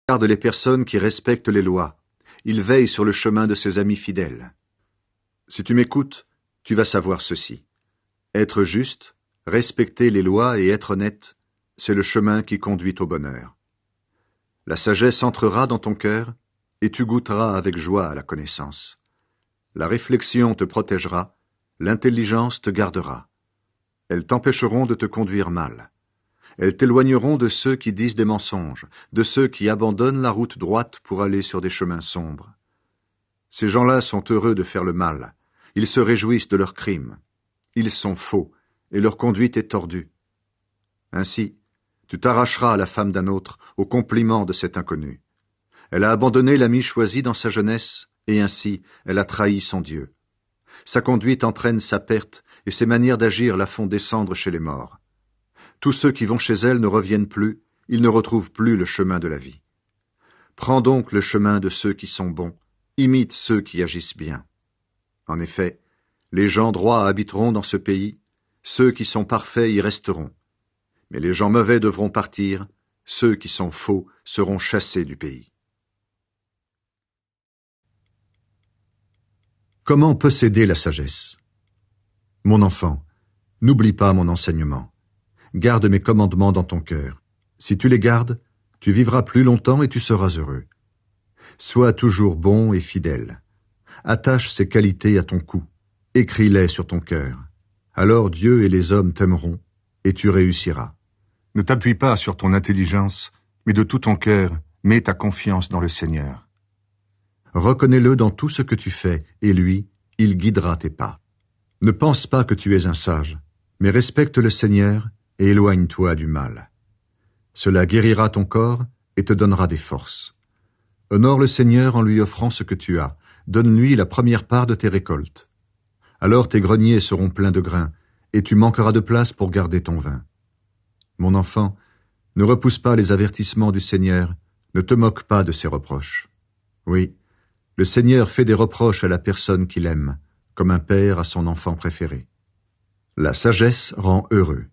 Regarde les personnes qui respectent les lois. Il veille sur le chemin de ses amis fidèles. Si tu m'écoutes, tu vas savoir ceci. Être juste, respecter les lois et être honnête, c'est le chemin qui conduit au bonheur. La sagesse entrera dans ton cœur et tu goûteras avec joie à la connaissance. La réflexion te protégera, l'intelligence te gardera. Elles t'empêcheront de te conduire mal. Elles t'éloigneront de ceux qui disent des mensonges, de ceux qui abandonnent la route droite pour aller sur des chemins sombres. Ces gens-là sont heureux de faire le mal. Ils se réjouissent de leurs crimes. Ils sont faux, et leur conduite est tordue. Ainsi, tu t'arracheras à la femme d'un autre, au compliment de cet inconnu. Elle a abandonné l'ami choisi dans sa jeunesse, et ainsi, elle a trahi son Dieu. Sa conduite entraîne sa perte, et ses manières d'agir la font descendre chez les morts. Tous ceux qui vont chez elle ne reviennent plus, ils ne retrouvent plus le chemin de la vie. Prends donc le chemin de ceux qui sont bons, imite ceux qui agissent bien. En effet, les gens droits habiteront dans ce pays, ceux qui sont parfaits y resteront. Mais les gens mauvais devront partir, ceux qui sont faux seront chassés du pays. Comment posséder la sagesse? Mon enfant, n'oublie pas mon enseignement. Garde mes commandements dans ton cœur. Si tu les gardes, tu vivras plus longtemps et tu seras heureux. Sois toujours bon et fidèle. Attache ces qualités à ton cou. Écris-les sur ton cœur. Alors Dieu et les hommes t'aimeront et tu réussiras. Ne t'appuie pas sur ton intelligence, mais de tout ton cœur, mets ta confiance dans le Seigneur. Reconnais-le dans tout ce que tu fais, et lui, il guidera tes pas. Ne pense pas que tu es un sage, mais respecte le Seigneur et éloigne-toi du mal. Cela guérira ton corps et te donnera des forces. Honore le Seigneur en lui offrant ce que tu as. Donne-lui la première part de tes récoltes. Alors tes greniers seront pleins de grains, et tu manqueras de place pour garder ton vin. Mon enfant, ne repousse pas les avertissements du Seigneur, ne te moque pas de ses reproches. Oui, le Seigneur fait des reproches à la personne qu'il aime, comme un père à son enfant préféré. La sagesse rend heureux.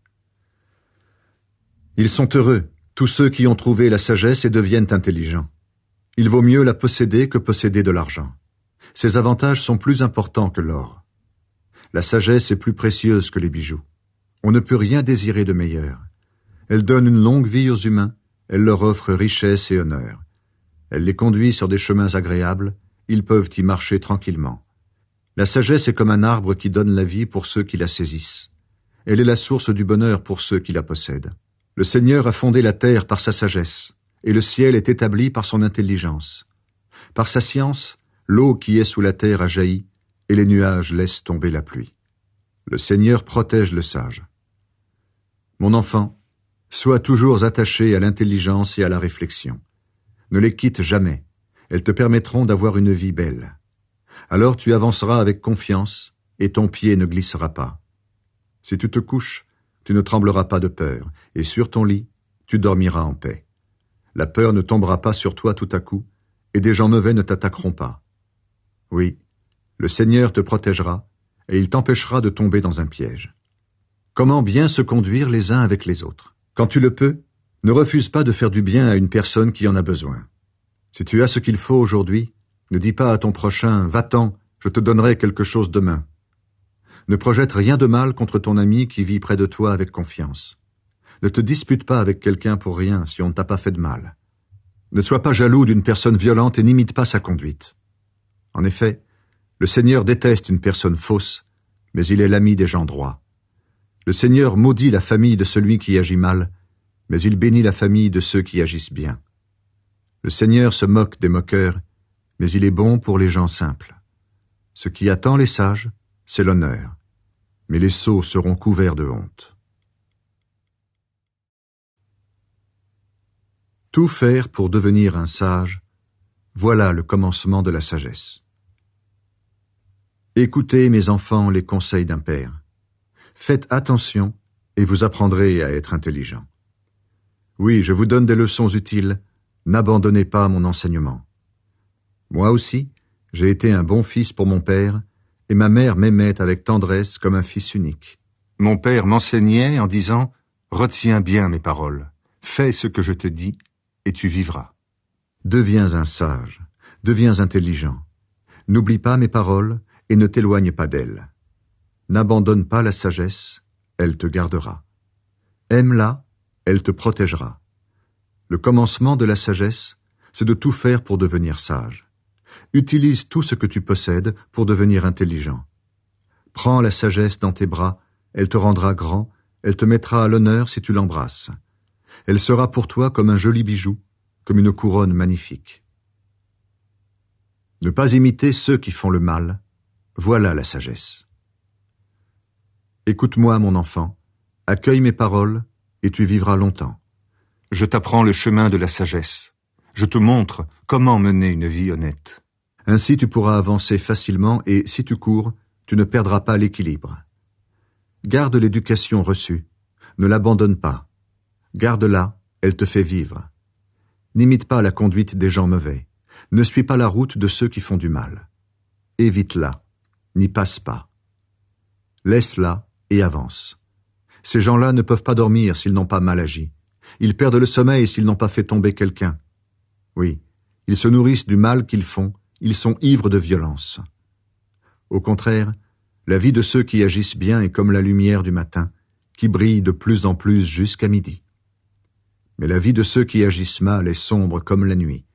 Ils sont heureux, tous ceux qui ont trouvé la sagesse et deviennent intelligents. Il vaut mieux la posséder que posséder de l'argent. Ses avantages sont plus importants que l'or. La sagesse est plus précieuse que les bijoux. On ne peut rien désirer de meilleur. Elle donne une longue vie aux humains, elle leur offre richesse et honneur. Elle les conduit sur des chemins agréables, ils peuvent y marcher tranquillement. La sagesse est comme un arbre qui donne la vie pour ceux qui la saisissent. Elle est la source du bonheur pour ceux qui la possèdent. Le Seigneur a fondé la terre par sa sagesse, et le ciel est établi par son intelligence. Par sa science, l'eau qui est sous la terre a jailli, et les nuages laissent tomber la pluie. Le Seigneur protège le sage. Mon enfant, sois toujours attaché à l'intelligence et à la réflexion. Ne les quitte jamais, elles te permettront d'avoir une vie belle. Alors tu avanceras avec confiance, et ton pied ne glissera pas. Si tu te couches, tu ne trembleras pas de peur, et sur ton lit, tu dormiras en paix. La peur ne tombera pas sur toi tout à coup, et des gens mauvais ne t'attaqueront pas. Oui, le Seigneur te protégera, et il t'empêchera de tomber dans un piège. Comment bien se conduire les uns avec les autres? Quand tu le peux, ne refuse pas de faire du bien à une personne qui en a besoin. Si tu as ce qu'il faut aujourd'hui, ne dis pas à ton prochain « Va-t'en, je te donnerai quelque chose demain ». Ne projette rien de mal contre ton ami qui vit près de toi avec confiance. Ne te dispute pas avec quelqu'un pour rien si on ne t'a pas fait de mal. Ne sois pas jaloux d'une personne violente et n'imite pas sa conduite. En effet, le Seigneur déteste une personne fausse, mais il est l'ami des gens droits. Le Seigneur maudit la famille de celui qui agit mal, mais il bénit la famille de ceux qui agissent bien. Le Seigneur se moque des moqueurs, mais il est bon pour les gens simples. Ce qui attend les sages, c'est l'honneur, mais les sots seront couverts de honte. Tout faire pour devenir un sage, voilà le commencement de la sagesse. Écoutez, mes enfants, les conseils d'un père. Faites attention et vous apprendrez à être intelligent. Oui, je vous donne des leçons utiles, n'abandonnez pas mon enseignement. Moi aussi, j'ai été un bon fils pour mon père, et ma mère m'aimait avec tendresse comme un fils unique. Mon père m'enseignait en disant « Retiens bien mes paroles, fais ce que je te dis, et tu vivras. » Deviens un sage, deviens intelligent. N'oublie pas mes paroles et ne t'éloigne pas d'elles. N'abandonne pas la sagesse, elle te gardera. Aime-la, elle te protégera. Le commencement de la sagesse, c'est de tout faire pour devenir sage. Utilise tout ce que tu possèdes pour devenir intelligent. Prends la sagesse dans tes bras, elle te rendra grand, elle te mettra à l'honneur si tu l'embrasses. Elle sera pour toi comme un joli bijou, comme une couronne magnifique. Ne pas imiter ceux qui font le mal, voilà la sagesse. Écoute-moi, mon enfant, accueille mes paroles, et tu vivras longtemps. Je t'apprends le chemin de la sagesse. Je te montre comment mener une vie honnête. Ainsi tu pourras avancer facilement et, si tu cours, tu ne perdras pas l'équilibre. Garde l'éducation reçue, ne l'abandonne pas. Garde-la, elle te fait vivre. N'imite pas la conduite des gens mauvais. Ne suis pas la route de ceux qui font du mal. Évite-la, n'y passe pas. Laisse-la et avance. Ces gens-là ne peuvent pas dormir s'ils n'ont pas mal agi. Ils perdent le sommeil s'ils n'ont pas fait tomber quelqu'un. Oui, ils se nourrissent du mal qu'ils font, ils sont ivres de violence. Au contraire, la vie de ceux qui agissent bien est comme la lumière du matin, qui brille de plus en plus jusqu'à midi. Mais la vie de ceux qui agissent mal est sombre comme la nuit.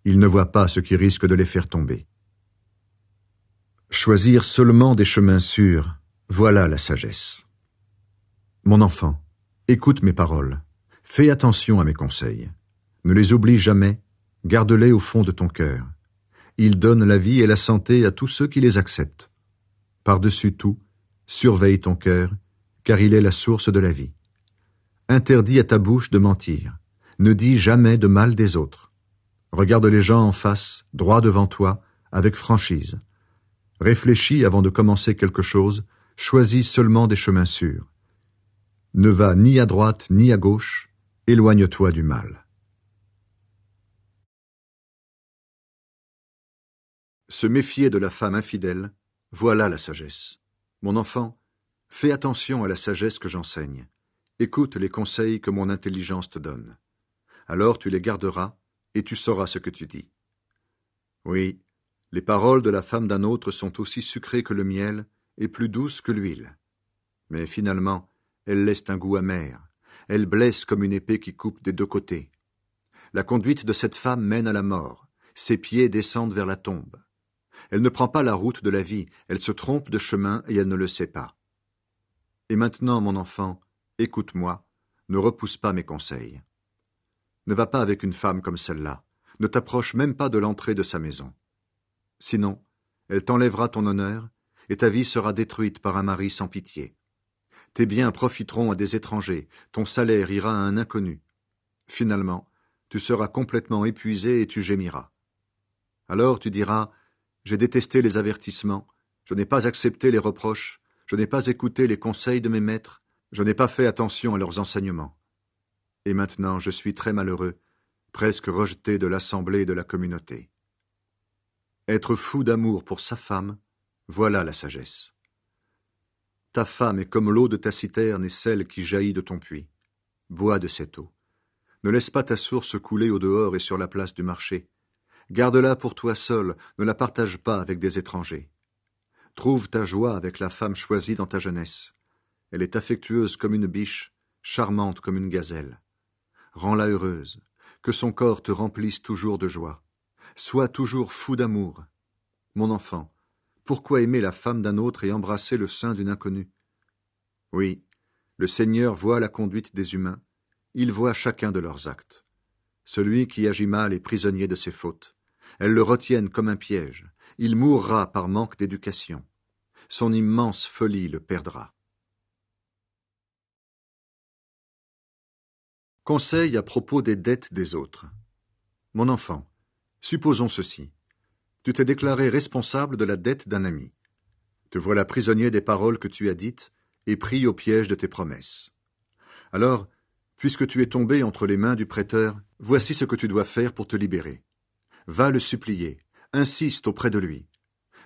Ils ne voient pas ce qui risque de les faire tomber. Choisir seulement des chemins sûrs, voilà la sagesse. Mon enfant, écoute mes paroles, fais attention à mes conseils. Ne les oublie jamais, garde-les au fond de ton cœur. Ils donnent la vie et la santé à tous ceux qui les acceptent. Par-dessus tout, surveille ton cœur, car il est la source de la vie. Interdis à ta bouche de mentir. Ne dis jamais de mal des autres. Regarde les gens en face, droit devant toi, avec franchise. Réfléchis avant de commencer quelque chose, choisis seulement des chemins sûrs. Ne va ni à droite ni à gauche, éloigne-toi du mal. Se méfier de la femme infidèle, voilà la sagesse. Mon enfant, fais attention à la sagesse que j'enseigne. Écoute les conseils que mon intelligence te donne. Alors tu les garderas et tu sauras ce que tu dis. Oui, les paroles de la femme d'un autre sont aussi sucrées que le miel et plus douces que l'huile. Mais finalement, elles laissent un goût amer. Elles blessent comme une épée qui coupe des deux côtés. La conduite de cette femme mène à la mort. Ses pieds descendent vers la tombe. Elle ne prend pas la route de la vie, elle se trompe de chemin et elle ne le sait pas. Et maintenant, mon enfant, écoute-moi, ne repousse pas mes conseils. Ne va pas avec une femme comme celle-là, ne t'approche même pas de l'entrée de sa maison. Sinon, elle t'enlèvera ton honneur et ta vie sera détruite par un mari sans pitié. Tes biens profiteront à des étrangers, ton salaire ira à un inconnu. Finalement, tu seras complètement épuisé et tu gémiras. Alors tu diras « J'ai détesté les avertissements, je n'ai pas accepté les reproches, je n'ai pas écouté les conseils de mes maîtres, je n'ai pas fait attention à leurs enseignements. Et maintenant je suis très malheureux, presque rejeté de l'assemblée et de la communauté. » Être fou d'amour pour sa femme, voilà la sagesse. Ta femme est comme l'eau de ta citerne et celle qui jaillit de ton puits. Bois de cette eau. Ne laisse pas ta source couler au dehors et sur la place du marché. Garde-la pour toi seul, ne la partage pas avec des étrangers. Trouve ta joie avec la femme choisie dans ta jeunesse. Elle est affectueuse comme une biche, charmante comme une gazelle. Rends-la heureuse, que son corps te remplisse toujours de joie. Sois toujours fou d'amour. Mon enfant, pourquoi aimer la femme d'un autre et embrasser le sein d'une inconnue? Oui, le Seigneur voit la conduite des humains, il voit chacun de leurs actes. Celui qui agit mal est prisonnier de ses fautes. Elles le retiennent comme un piège. Il mourra par manque d'éducation. Son immense folie le perdra. Conseil à propos des dettes des autres. Mon enfant, supposons ceci. Tu t'es déclaré responsable de la dette d'un ami. Te voilà prisonnier des paroles que tu as dites et pris au piège de tes promesses. Alors, puisque tu es tombé entre les mains du prêteur, voici ce que tu dois faire pour te libérer. Va le supplier, insiste auprès de lui.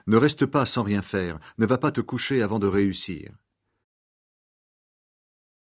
Ne reste pas sans rien faire, ne va pas te coucher avant de réussir.